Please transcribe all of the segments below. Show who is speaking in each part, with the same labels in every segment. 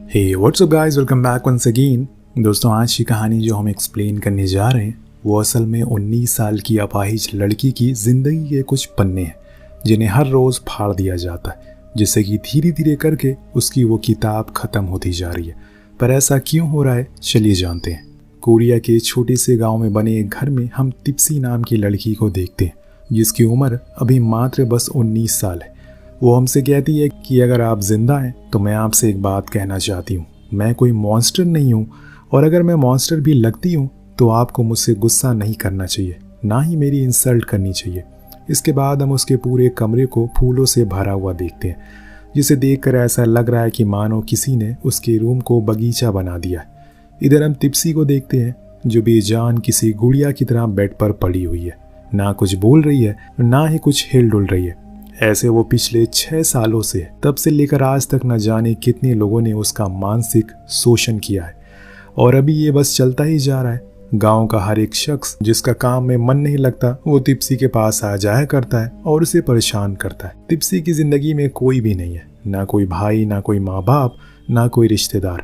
Speaker 1: हे what's up guys, welcome back once again. दोस्तों, आज की कहानी जो हम एक्सप्लेन करने जा रहे हैं वो असल में 19 साल की अपाहिज लड़की की ज़िंदगी के कुछ पन्ने हैं जिन्हें हर रोज़ फाड़ दिया जाता है, जिससे कि धीरे धीरे करके उसकी वो किताब ख़त्म होती जा रही है। पर ऐसा क्यों हो रहा है, चलिए जानते हैं। कोरिया के छोटे से गाँव में बने एक घर में हम तिप्सी नाम की लड़की को देखते हैं, जिसकी उम्र अभी मात्र बस 19 साल है। वो हमसे कहती है कि अगर आप जिंदा हैं तो मैं आपसे एक बात कहना चाहती हूँ। मैं कोई मॉन्स्टर नहीं हूँ, और अगर मैं मॉन्स्टर भी लगती हूँ तो आपको मुझसे गुस्सा नहीं करना चाहिए, ना ही मेरी इंसल्ट करनी चाहिए। इसके बाद हम उसके पूरे कमरे को फूलों से भरा हुआ देखते हैं, जिसे देखकर ऐसा लग रहा है कि मानो किसी ने उसके रूम को बगीचा बना दिया है। इधर हम तिप्सी को देखते हैं जो बेजान किसी गुड़िया की तरह बेड पर पड़ी हुई है, ना कुछ बोल रही है ना ही कुछ हिल डुल रही है। ऐसे वो पिछले 6 सालों से तब से लेकर आज तक न जाने कितने लोगों ने उसका मानसिक शोषण किया है, और अभी ये बस चलता ही जा रहा है। गांव का हर एक शख्स जिसका काम में मन नहीं लगता वो तिप्सी के पास आ जाया करता है और उसे परेशान करता है। तिप्सी की जिंदगी में कोई भी नहीं है, ना कोई भाई, ना कोई माँ बाप, ना कोई रिश्तेदार।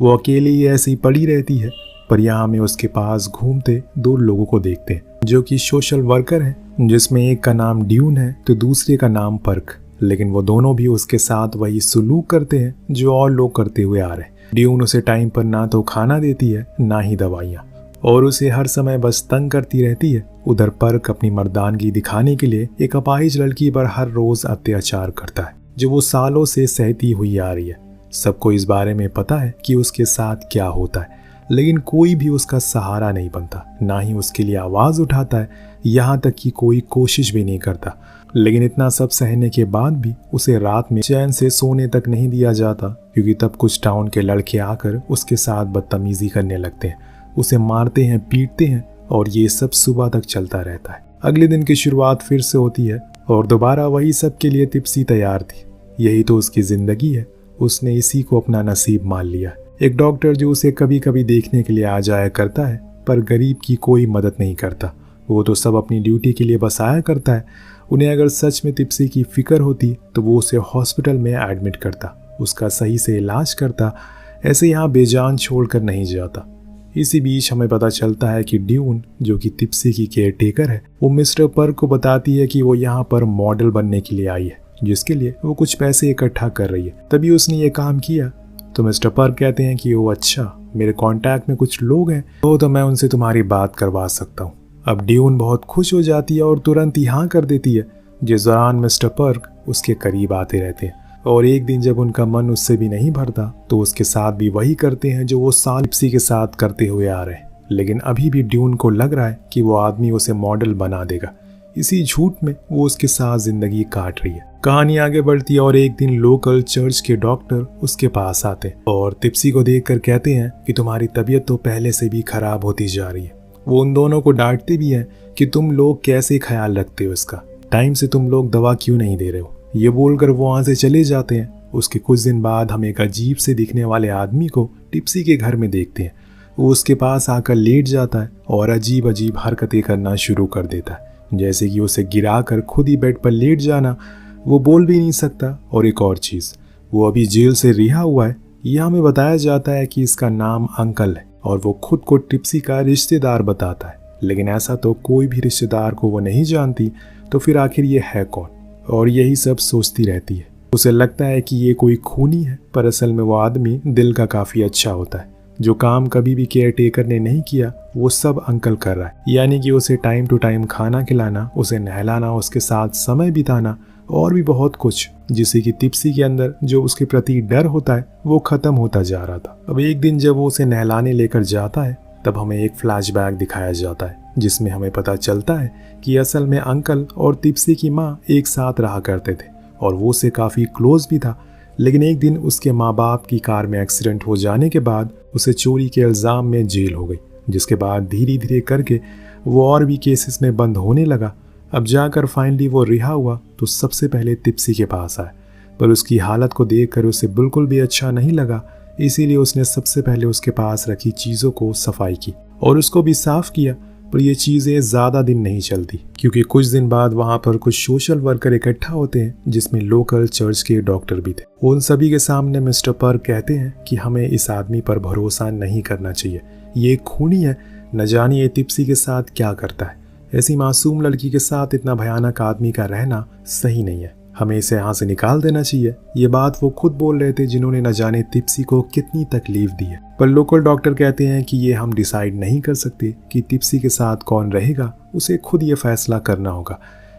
Speaker 1: वो अकेली ही ऐसी पड़ी रहती है। पर यहाँ हमें उसके पास घूमते 2 लोगों को देखते हैं जो कि सोशल वर्कर हैं, जिसमें एक का नाम ड्यून है तो दूसरे का नाम पर्क। लेकिन वो दोनों भी उसके साथ वही सलूक करते हैं जो और लोग करते हुए आ रहे हैं। ड्यून उसे टाइम पर ना तो खाना देती है ना ही दवाइयाँ, और उसे हर समय बस तंग करती रहती है। उधर पर्क अपनी मर्दानगी दिखाने के लिए एक अपाहिज लड़की पर हर रोज अत्याचार करता है, जो वो सालों से सहती हुई आ रही है। सबको इस बारे में पता है कि उसके साथ क्या होता है, लेकिन कोई भी उसका सहारा नहीं बनता, ना ही उसके लिए आवाज़ उठाता है, यहाँ तक कि कोई कोशिश भी नहीं करता। लेकिन इतना सब सहने के बाद भी उसे रात में चैन से सोने तक नहीं दिया जाता, क्योंकि तब कुछ टाउन के लड़के आकर उसके साथ बदतमीजी करने लगते हैं, उसे मारते हैं, पीटते हैं, और ये सब सुबह तक चलता रहता है। अगले दिन की शुरुआत फिर से होती है और दोबारा वही सब के लिए तिप्सी तैयार थी। यही तो उसकी ज़िंदगी है, उसने इसी को अपना नसीब मान लिया। एक डॉक्टर जो उसे कभी कभी देखने के लिए आ जाया करता है, पर गरीब की कोई मदद नहीं करता। वो तो सब अपनी ड्यूटी के लिए बस आया करता है। उन्हें अगर सच में तिप्सी की फिक्र होती तो वो उसे हॉस्पिटल में एडमिट करता, उसका सही से इलाज करता, ऐसे यहाँ बेजान छोड़कर नहीं जाता। इसी बीच हमें पता चलता है कि ड्यून, जो कि तिप्सी की केयर टेकर है, वो मिस्टर पर्क को बताती है कि वो यहाँ पर मॉडल बनने के लिए आई है, जिसके लिए वो कुछ पैसे इकट्ठा कर रही है। तभी उसने ये काम किया। तो मिस्टर पर्क कहते हैं कि वो अच्छा, मेरे कांटेक्ट में कुछ लोग हैं तो मैं उनसे तुम्हारी बात करवा सकता हूँ। अब ड्यून बहुत खुश हो जाती है और तुरंत यहाँ कर देती है। जिस दौरान मिस्टर पर्क उसके करीब आते रहते हैं, और एक दिन जब उनका मन उससे भी नहीं भरता तो उसके साथ भी वही करते हैं जो वो साल तिप्सी के साथ करते हुए आ रहे हैं। लेकिन अभी भी ड्यून को लग रहा है कि वो आदमी उसे मॉडल बना देगा। इसी झूठ में वो उसके साथ जिंदगी काट रही है। कहानी आगे बढ़ती है और एक दिन लोकल चर्च के डॉक्टर उसके पास आते और तिप्सी को देखकर कहते हैं कि तुम्हारी तबीयत तो पहले से भी खराब होती जा रही है। वो उन दोनों को डांटते भी हैं कि तुम लोग कैसे ख्याल रखते हो इसका, टाइम से तुम लोग दवा क्यों नहीं दे रहे हो। ये बोलकर वो वहाँ से चले जाते हैं। उसके कुछ दिन बाद हम एक अजीब से दिखने वाले आदमी को तिप्सी के घर में देखते हैं। वो उसके पास आकर लेट जाता है और अजीब अजीब हरकतें करना शुरू कर देता है, जैसे कि उसे गिराकर खुद ही बेड पर लेट जाना। वो बोल भी नहीं सकता। और एक और चीज़, वो अभी जेल से रिहा हुआ है। यह हमें बताया जाता है कि इसका नाम अंकल है, और वो खुद को तिप्सी का रिश्तेदार बताता है। लेकिन ऐसा तो कोई भी रिश्तेदार को वो नहीं जानती, तो फिर आखिर ये है कौन। और यही सब सोचती रहती है। उसे लगता है कि ये कोई खूनी है, पर असल में वो आदमी दिल का काफ़ी अच्छा होता है। जो काम कभी भी केयर टेकर ने नहीं किया वो सब अंकल कर रहा है, यानी कि उसे टाइम टू टाइम खाना खिलाना, उसे नहलाना, उसके साथ समय बिताना, और भी बहुत कुछ, जिससे कि तिप्सी के अंदर जो उसके प्रति डर होता है वो खत्म होता जा रहा था। अब एक दिन जब वो उसे नहलाने लेकर जाता है तब हमें एक फ्लैशबैक दिखाया जाता है, जिसमें हमें पता चलता है कि असल में अंकल और तिप्सी की माँ एक साथ रहा करते थे और वो उससे काफ़ी क्लोज भी था। लेकिन एक दिन उसके माँ बाप की कार में एक्सीडेंट हो जाने के बाद उसे चोरी के इल्ज़ाम में जेल हो गई, जिसके बाद धीरे धीरे करके वो और भी केसेस में बंद होने लगा। अब जाकर फाइनली वो रिहा हुआ तो सबसे पहले तिप्सी के पास आया, पर उसकी हालत को देखकर उसे बिल्कुल भी अच्छा नहीं लगा। इसीलिए उसने सबसे पहले उसके पास रखी चीज़ों को सफाई की और उसको भी साफ किया। पर ये चीज़ें ज़्यादा दिन नहीं चलती, क्योंकि कुछ दिन बाद वहाँ पर कुछ सोशल वर्कर इकट्ठा होते हैं, जिसमें लोकल चर्च के डॉक्टर भी थे। उन सभी के सामने मिस्टर पर्क कहते हैं कि हमें इस आदमी पर भरोसा नहीं करना चाहिए, ये एक खूनी है, न जाने ये तिप्सी के साथ क्या करता है। ऐसी मासूम लड़की के साथ इतना भयानक आदमी का रहना सही नहीं है, हमें इसे यहाँ से निकाल देना चाहिए। ये बात वो खुद बोल रहे थे जिन्होंने न जाने तिप्सी को कितनी तकलीफ दी है। पर लोकल डॉक्टर कहते हैं कि ये हम डिसाइड नहीं कर सकते कि तिप्सी के साथ कौन रहेगा, उसे खुद ये फैसला करना होगा,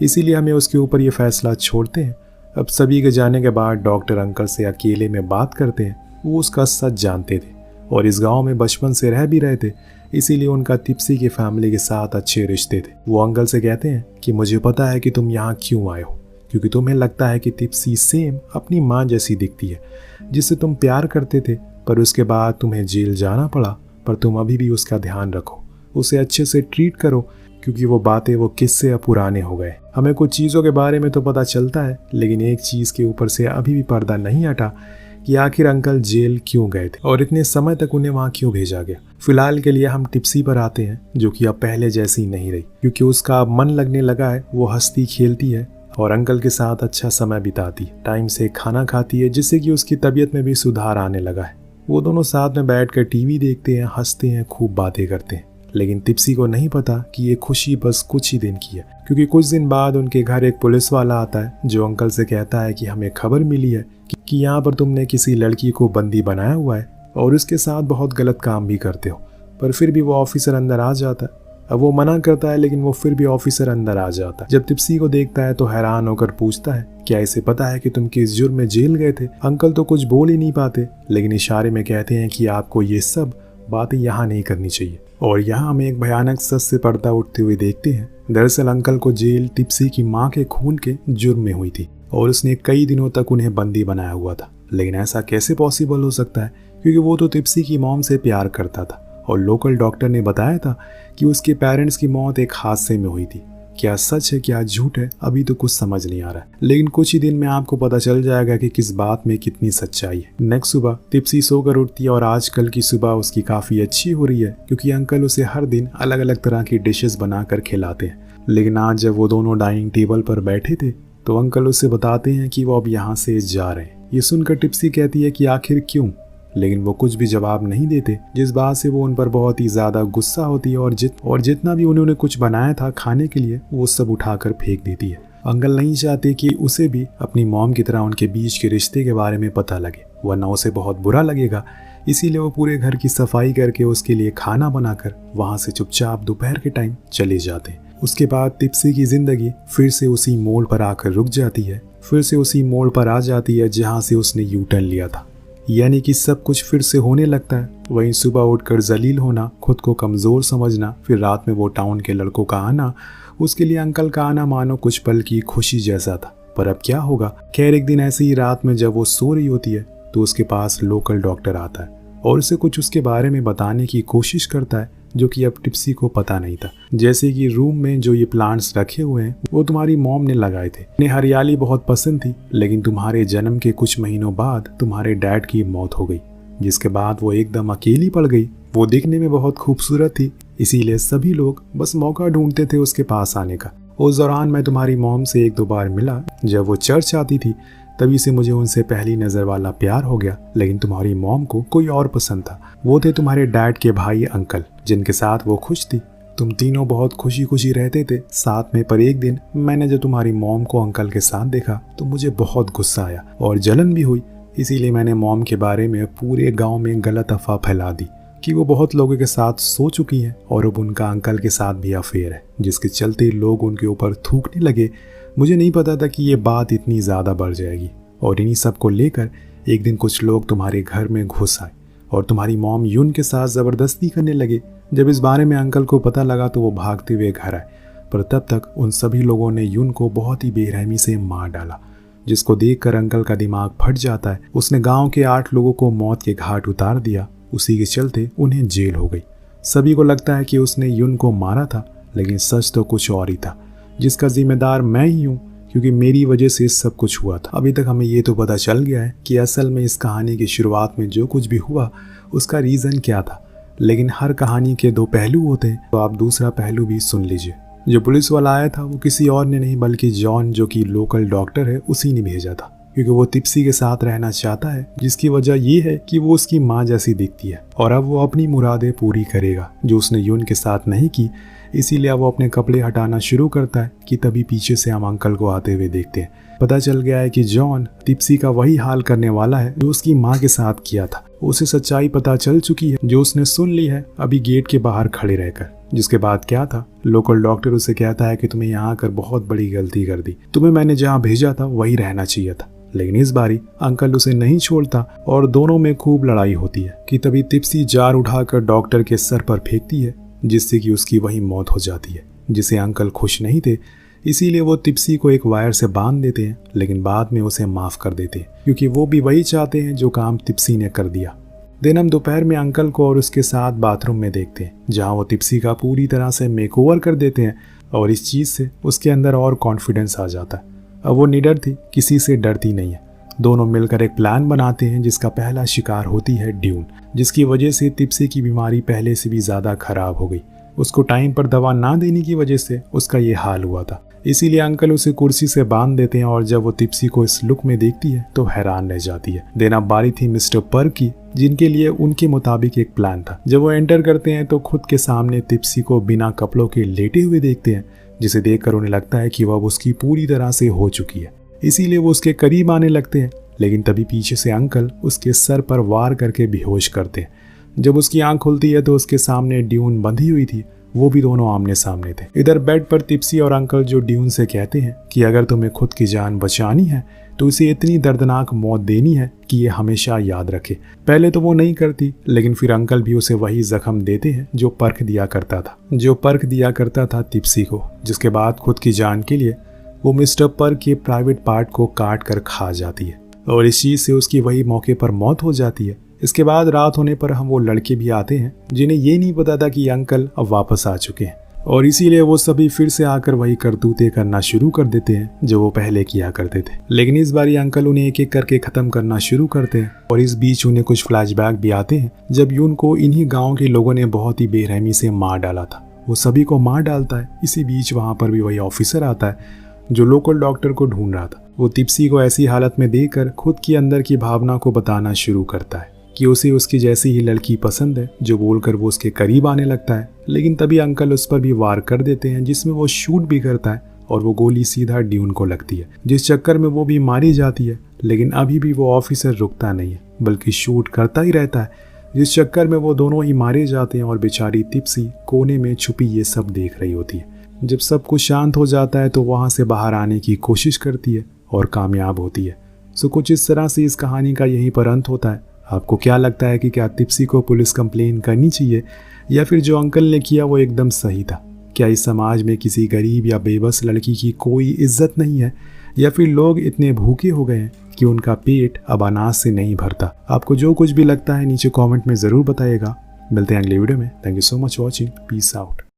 Speaker 1: इसीलिए हमें उसके ऊपर ये फैसला छोड़ते हैं। अब सभी के जाने के बाद डॉक्टर अंकल से अकेले में बात करते हैं। वो उसका सच जानते थे और इस गाँव में बचपन से रह भी रहे थे, इसीलिए उनका तिप्सी की फैमिली के साथ अच्छे रिश्ते थे। वो अंकल से कहते हैं कि मुझे पता है कि तुम यहाँ क्यों आए हो, क्योंकि तुम्हें लगता है कि तिप्सी सेम अपनी माँ जैसी दिखती है, जिससे तुम प्यार करते थे, पर उसके बाद तुम्हें जेल जाना पड़ा। पर तुम अभी भी उसका ध्यान रखो, उसे अच्छे से ट्रीट करो, क्योंकि वो बातें वो किस्से अब पुराने हो गए। हमें कुछ चीज़ों के बारे में तो पता चलता है, लेकिन एक चीज़ के ऊपर से अभी भी पर्दा नहीं हटा कि आखिर अंकल जेल क्यों गए थे और इतने समय तक उन्हें वहाँ क्यों भेजा गया। फिलहाल के लिए हम टिप्सी पर आते हैं, जो कि अब पहले जैसी नहीं रही, क्योंकि उसका अब मन लगने लगा है। वो हंसती खेलती है और अंकल के साथ अच्छा समय बिताती है, टाइम से खाना खाती है, जिससे कि उसकी तबीयत में भी सुधार आने लगा है। वो दोनों साथ में बैठकर टीवी देखते हैं, हंसते हैं, खूब बातें करते हैं। लेकिन तिप्सी को नहीं पता कि ये खुशी बस कुछ ही दिन की है, क्योंकि कुछ दिन बाद उनके घर एक पुलिस वाला आता है, जो अंकल से कहता है कि हमें खबर मिली है कि यहाँ पर तुमने किसी लड़की को बंदी बनाया हुआ है और उसके साथ बहुत गलत काम भी करते हो। पर फिर भी वो ऑफिसर अंदर आ जाता है। अब वो मना करता है, लेकिन वो फिर भी ऑफिसर अंदर आ जाता है। जब तिप्सी को देखता है तो हैरान होकर पूछता है, क्या इसे पता है कि तुम किस जुर्म में जेल गए थे? अंकल तो कुछ बोल ही नहीं पाते, लेकिन इशारे में कहते हैं कि आपको ये सब बातें यहाँ नहीं करनी चाहिए। और यहाँ हमें एक भयानक सच से पर्दा उठते हुए देखते हैं। दरअसल अंकल को जेल तिप्सी की माँ के खून के जुर्म में हुई थी और उसने कई दिनों तक उन्हें बंदी बनाया हुआ था। लेकिन ऐसा कैसे पॉसिबल हो सकता है, क्योंकि वो तो तिप्सी की मॉम से प्यार करता था और लोकल डॉक्टर ने बताया था कि उसके पेरेंट्स की मौत एक हादसे में हुई थी। क्या सच है क्या झूठ है, अभी तो कुछ समझ नहीं आ रहा है, लेकिन कुछ ही दिन में आपको पता चल जाएगा कि किस बात में कितनी सच्चाई है। नेक्स्ट सुबह तिप्सी सोकर उठती है और आजकल की सुबह उसकी काफ़ी अच्छी हो रही है, क्योंकि अंकल उसे हर दिन अलग अलग तरह की डिशेस बनाकर खिलाते हैं। लेकिन आज जब वो दोनों डाइनिंग टेबल पर बैठे थे तो अंकल उसे बताते हैं कि वो अब यहाँ से जा रहे हैं। ये सुनकर टिप्सी कहती है कि आखिर क्यों, लेकिन वो कुछ भी जवाब नहीं देते, जिस बात से वो उन पर बहुत ही ज़्यादा गुस्सा होती है और जितना भी उन्होंने कुछ बनाया था खाने के लिए वो सब उठाकर फेंक देती है। अंकल नहीं चाहते कि उसे भी अपनी मॉम की तरह उनके बीच के रिश्ते के बारे में पता लगे, वरना उसे बहुत बुरा लगेगा। इसीलिए वो पूरे घर की सफाई करके उसके लिए खाना बनाकर वहाँ से चुपचाप दोपहर के टाइम चले जाते हैं। उसके बाद तिप्सी की जिंदगी फिर से उसी मोड़ पर आकर रुक जाती है, फिर से उसी मोड़ पर आ जाती है जहाँ से उसने यू टर्न लिया था। यानी कि सब कुछ फिर से होने लगता है। वहीं सुबह उठकर जलील होना, खुद को कमज़ोर समझना, फिर रात में वो टाउन के लड़कों का आना, उसके लिए अंकल का आना मानो कुछ पल की खुशी जैसा था। पर अब क्या होगा। खैर एक दिन ऐसी ही रात में जब वो सो रही होती है तो उसके पास लोकल डॉक्टर आता है और उसे कुछ उसके बारे में बताने की कोशिश करता है, जो कि अब टिप्सी को पता नहीं था। जैसे कि रूम में जो ये प्लांट्स रखे हुए हैं वो तुम्हारी मॉम ने लगाए थे। उन्हें हरियाली बहुत पसंद थी, लेकिन तुम्हारे जन्म के कुछ महीनों बाद तुम्हारे डैड की मौत हो गई, जिसके बाद वो एकदम अकेली पड़ गई। वो दिखने में बहुत खूबसूरत थी, इसीलिए सभी लोग बस मौका ढूंढते थे उसके पास आने का। उस दौरान मैं तुम्हारी मॉम से एक दो बार मिला, जब वो चर्च आती थी, तभी से मुझे उनसे पहली नज़र वाला प्यार हो गया। लेकिन तुम्हारी मॉम को कोई और पसंद था। वो थे तुम्हारे डैड के भाई अंकल, जिनके साथ वो खुश थी। तुम तीनों बहुत खुशी खुशी रहते थे साथ में। पर एक दिन मैंने जब तुम्हारी मॉम को अंकल के साथ देखा तो मुझे बहुत गुस्सा आया और जलन भी हुई। इसीलिए मैंने मॉम के बारे में पूरे गाँव में गलत अफवाह फैला दी कि वो बहुत लोगों के साथ सो चुकी हैं और अब उनका अंकल के साथ भी अफेयर है, जिसके चलते लोग उनके ऊपर थूकने लगे। मुझे नहीं पता था कि ये बात इतनी ज़्यादा बढ़ जाएगी। और इन्हीं सब को लेकर एक दिन कुछ लोग तुम्हारे घर में घुस आए और तुम्हारी मॉम यून के साथ ज़बरदस्ती करने लगे। जब इस बारे में अंकल को पता लगा तो वो भागते हुए घर आए, पर तब तक उन सभी लोगों ने यून को बहुत ही बेरहमी से मार डाला, जिसको देखकर अंकल का दिमाग फट जाता है। उसने गाँव के 8 लोगों को मौत के घाट उतार दिया। उसी के चलते उन्हें जेल हो गई। सभी को लगता है कि उसने यून को मारा था, लेकिन सच तो कुछ और ही था, जिसका जिम्मेदार मैं ही हूँ, क्योंकि मेरी वजह से सब कुछ हुआ था। अभी तक हमें ये तो पता चल गया है कि असल में इस कहानी की शुरुआत में जो कुछ भी हुआ उसका रीज़न क्या था, लेकिन हर कहानी के दो पहलू होते हैं, तो आप दूसरा पहलू भी सुन लीजिए। जो पुलिस वाला आया था वो किसी और ने नहीं बल्कि जॉन, जो कि लोकल डॉक्टर है, उसी ने भेजा था, क्योंकि वो तिप्सी के साथ रहना चाहता है, जिसकी वजह ये है कि वो उसकी माँ जैसी दिखती है और अब वो अपनी मुरादें पूरी करेगा जो उसने यून के साथ नहीं की। इसीलिए वो अपने कपड़े हटाना शुरू करता है कि तभी पीछे से हम अंकल को आते हुए देखते हैं। पता चल गया है कि जॉन तिप्सी का वही हाल करने वाला है जो उसकी माँ के साथ किया था। उसे सच्चाई पता चल चुकी है जो उसने सुन ली है अभी गेट के बाहर खड़े रहकर। जिसके बाद क्या था, लोकल डॉक्टर उसे कहता है कि तुम्हें यहाँ आकर बहुत बड़ी गलती कर दी, तुम्हें मैंने जहाँ भेजा था वही रहना चाहिए था। लेकिन इस बारी अंकल उसे नहीं छोड़ता और दोनों में खूब लड़ाई होती है कि तभी तिप्सी जार उठाकर डॉक्टर के सर पर फेंकती है, जिससे कि उसकी वही मौत हो जाती है। जिसे अंकल खुश नहीं थे, इसीलिए वो तिप्सी को एक वायर से बांध देते हैं, लेकिन बाद में उसे माफ कर देते हैं क्योंकि वो भी वही चाहते हैं जो काम तिप्सी ने कर दिया। दिन हम दोपहर में अंकल को और उसके साथ बाथरूम में देखते हैं, जहाँ वो तिप्सी का पूरी तरह से मेकओवर कर देते हैं और इस चीज़ से उसके अंदर और कॉन्फिडेंस आ जाता है। अब वो निडर थी, किसी से डरती नहीं है। दोनों मिलकर एक प्लान बनाते हैं जिसका पहला शिकार होती है ड्यून, जिसकी वजह से तिप्सी की बीमारी पहले से भी ज़्यादा खराब हो गई। उसको टाइम पर दवा ना देने की वजह से उसका ये हाल हुआ था। इसीलिए अंकल उसे कुर्सी से बांध देते हैं और जब वो तिप्सी को इस लुक में देखती है तो हैरान रह जाती है। दिन अब बारी थी मिस्टर पर्क की, जिनके लिए उनके मुताबिक एक प्लान था। जब वो एंटर करते हैं तो खुद के सामने तिप्सी को बिना कपड़ों के लेटे हुए देखते हैं, जिसे देखकर उन्हें लगता है कि वह उसकी पूरी तरह से हो चुकी है। इसीलिए वो उसके करीब आने लगते हैं, लेकिन तभी पीछे से अंकल उसके सर पर वार करके बेहोश करते हैं। जब उसकी आंख खुलती है तो उसके सामने ड्यून बंधी हुई थी, वो भी दोनों आमने सामने थे। इधर बेड पर तिप्सी और अंकल जो ड्यून से कहते हैं कि अगर तुम्हें खुद की जान बचानी है तो उसे इतनी दर्दनाक मौत देनी है कि ये हमेशा याद रखे। पहले तो वो नहीं करती, लेकिन फिर अंकल भी उसे वही जख्म देते हैं जो पर्क दिया करता था तिप्सी को, जिसके बाद खुद की जान के लिए वो मिस्टर पर्क के प्राइवेट पार्ट को काट कर खा जाती है और इस चीज़ से उसकी वही मौके पर मौत हो जाती है। इसके बाद रात होने पर हम वो लड़के भी आते हैं जिन्हें ये नहीं पता था कि अंकल अब वापस आ चुके हैं और इसीलिए वो सभी फिर से आकर वही करतूतें करना शुरू कर देते हैं जो वो पहले किया करते थे। लेकिन इस बारी अंकल उन्हें एक एक करके खत्म करना शुरू करते हैं और इस बीच उन्हें कुछ फ्लैशबैक भी आते हैं जब यून को इन्हीं गाँव के लोगों ने बहुत ही बेरहमी से मार डाला था। वो सभी को मार डालता है। इसी बीच वहाँ पर भी वही ऑफिसर आता है जो लोकल डॉक्टर को ढूंढ रहा था। वो तिप्सी को ऐसी हालत में देखकर खुद की अंदर की भावना को बताना शुरू करता है कि उसे उसकी जैसी ही लड़की पसंद है, जो बोलकर वो उसके करीब आने लगता है। लेकिन तभी अंकल उस पर भी वार कर देते हैं, जिसमें वो शूट भी करता है और वो गोली सीधा ड्यून को लगती है, जिस चक्कर में वो भी मारी जाती है। लेकिन अभी भी वो ऑफिसर रुकता नहीं है, बल्कि शूट करता ही रहता है, जिस चक्कर में वो दोनों ही मारे जाते हैं और बेचारी तिप्सी कोने में छुपी ये सब देख रही होती है। जब सब कुछ शांत हो जाता है तो वहाँ से बाहर आने की कोशिश करती है और कामयाब होती है। सो कुछ इस तरह से इस कहानी का यहीं पर अंत होता है। आपको क्या लगता है कि क्या तिप्सी को पुलिस कंप्लेन करनी चाहिए या फिर जो अंकल ने किया वो एकदम सही था? क्या इस समाज में किसी गरीब या बेबस लड़की की कोई इज्जत नहीं है या फिर लोग इतने भूखे हो गए हैं कि उनका पेट अब अनाज से नहीं भरता? आपको जो कुछ भी लगता है नीचे कमेंट में ज़रूर बताइएगा। मिलते हैं अगले वीडियो में। Thank you so much watching. Peace out.